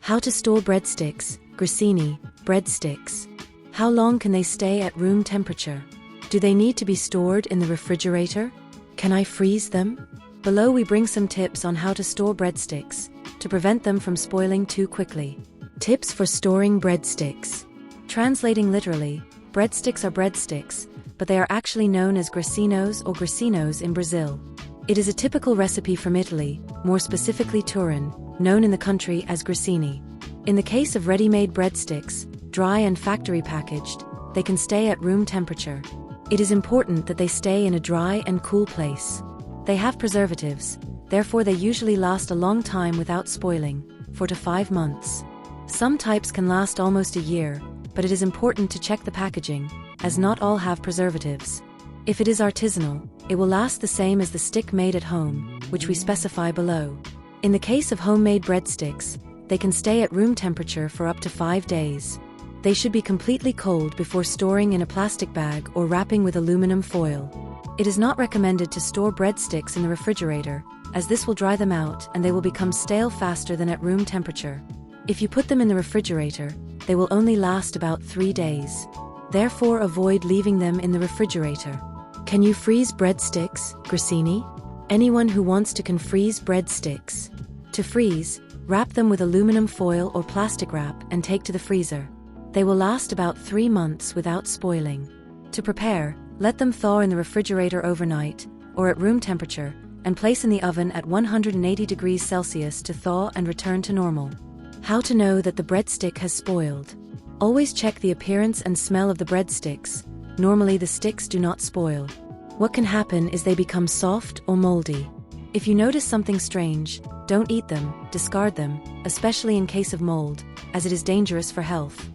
How to store breadsticks, grissini, breadsticks. How long can they stay at room temperature? Do they need to be stored in the refrigerator? Can I freeze them? Below we bring some tips on how to store breadsticks, to prevent them from spoiling too quickly. Tips for storing breadsticks. Translating literally, breadsticks are breadsticks, but they are actually known as grissinos or grissinos in Brazil. It is a typical recipe from Italy, more specifically Turin, known in the country as grissini. In the case of ready-made breadsticks, dry and factory packaged, they can stay at room temperature. It is important that they stay in a dry and cool place. They have preservatives, therefore they usually last a long time without spoiling, 4 to 5 months. Some types can last almost a year, but it is important to check the packaging, as not all have preservatives. If it is artisanal, it will last the same as the stick made at home, which we specify below. In the case of homemade breadsticks, they can stay at room temperature for up to 5 days. They should be completely cold before storing in a plastic bag or wrapping with aluminum foil. It is not recommended to store breadsticks in the refrigerator, as this will dry them out and they will become stale faster than at room temperature. If you put them in the refrigerator, they will only last about 3 days. Therefore, avoid leaving them in the refrigerator. Can you freeze breadsticks, grissini? Anyone who wants to can freeze breadsticks. To freeze, wrap them with aluminum foil or plastic wrap and take to the freezer. They will last about 3 months without spoiling. To prepare, let them thaw in the refrigerator overnight, or at room temperature, and place in the oven at 180 degrees Celsius to thaw and return to normal. How to know that the breadstick has spoiled? Always check the appearance and smell of the breadsticks. Normally the sticks do not spoil. What can happen is they become soft or moldy. If you notice something strange, don't eat them, discard them, especially in case of mold, as it is dangerous for health.